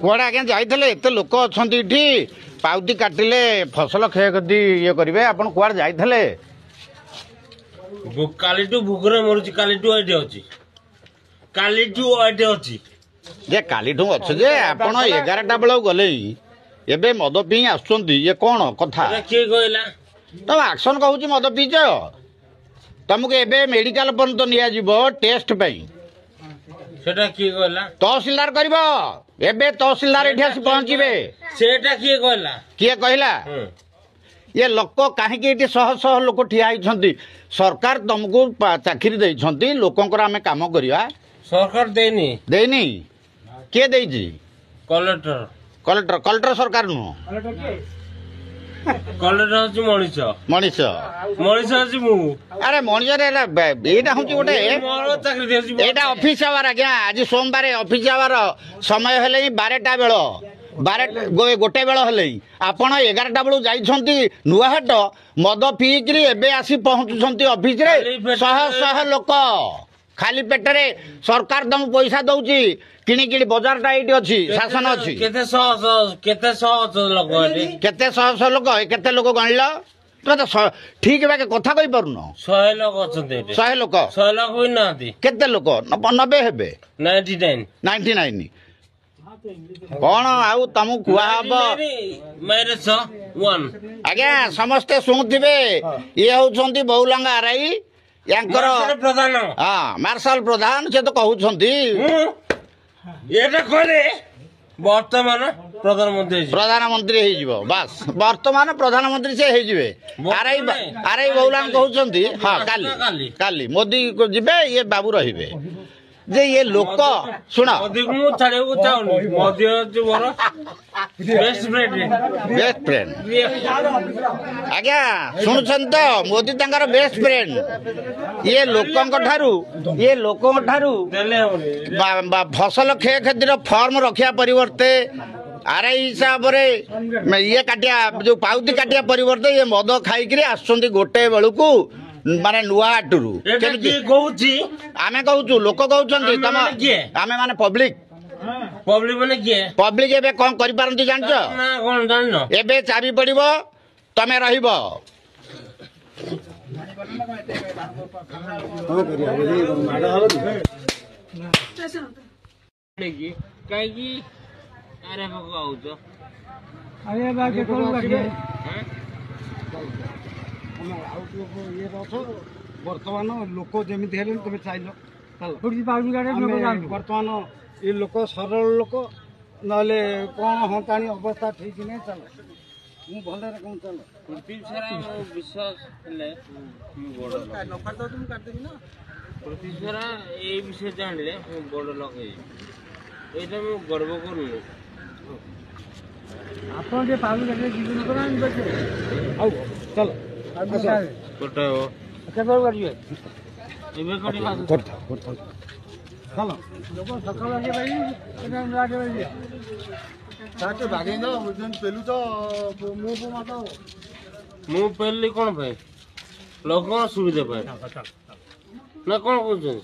कुआड़े आज्ञा जाइए एत लोक अच्छा ये पाउती काटिले फसल क्षयक्षति ये करेंगे आप कुआड़े जाइए कालीटू भोगरे मरुची कालीटू एटे अछि कालीटू एटे अछि जे कालीठू अच्छे जे आपण 11टा बेल गले एबे मद पी आसुचंती ये कौन कथा किए कहला तुम एक्शन कहूँ मद पीच तुमको एबे मेडिकल पर्यंत निया जीवो टेस्ट पई सेटा किए कहला तहसीलदार करिवो एबे तहसीलदार एठी आसी पहुंचीबे सेटा किए कहला किए कहला ये लोक कहीं शह शह लोक ठिया होती सरकार तुमको चाकरी देइछंती लोकंकर आमे काम करिया सरकार देनी देनी किए देइछि कलेक्टर कलेक्टर कलेक्टर सरकार नु कलेक्टर अछि मनीष मनीष मनीष अछि मु अरे मनीष रे एटा होची गोटे मोर चाकरी देछि एटा ऑफिस आवर आज्ञा आज सोमवार ऑफिस आवर समय हेले 12टा बेल 12 गोटे बेल हेले आपण 11टा बेलू जाइछंती नुआहाट मद पीकरी एबे आसी पहुंचुछंती ऑफिस रे शह शह लोक खाली पेटरे सरकार तुम पैसा दउची किणी किणी बाजार टा एटी अछि शासन अछि केते सह लोक एटी केते शह लोक केते लोक गणिल तो ठीक बाके कथा कहि पारुन 100 लोक अछंती एटी 100 लोक होई नांती केते लोक 90 हेबे 99 कौन आउ तुम कुआ हब माइनस 1 आज्ञा समस्ते शुणुथिबे ये होउछंती बहुलांगा आरआई यांकर प्रधान हाँ मार्शल प्रधान से तो कहउछंती एटा करे वर्तमान प्रधानमंत्री हे जिवो बस वर्तमान प्रधानमंत्री से हे जिवे आरआई बहुलांग कहउछंती हां काली काली मोदी को जिबे ये बाबू रहिबे जे ये लोक सुना मोदी को छाड़े को चाउनी मोदी जो मोर बेस्ट फ्रेंड आज्ञा सुनुछन तो मोदी तांकर बेस्ट फ्रेंड ये लोकंक ठारू फसल क्षय क्षतिर फॉर्म रखिया परिवर्ते आरआई हिसाब रे ये काटिया जो पाउती काटिया परिवर्ते ये मद खाई आसुचंती गोटे बेलू माने नुआहाटरू आमे कहूँ लोक कहउछंती तम आमे माने पब्लिक माने किए पब्लिक एबे कोन करि पारंती जानछ ना कोन जाननो एबे चाबी पड़िबो तमे रहिबो काई की अरे को आउछ अरे बाके कोन बाके बर्तमान लोक जमी तुम चाइल बर्तमान ये लोक सरल लोक ना कौन हंताणी अवस्था ठीक नहीं चल मु भले कौन चल पृथ्वी सारा विश्वास पृथ्वी सारा ये विषय जानले बड़ लोक ये गर्व करूँ आप जीवन करा चलो मु पेली कौन लोक सुविधा ना कौन कह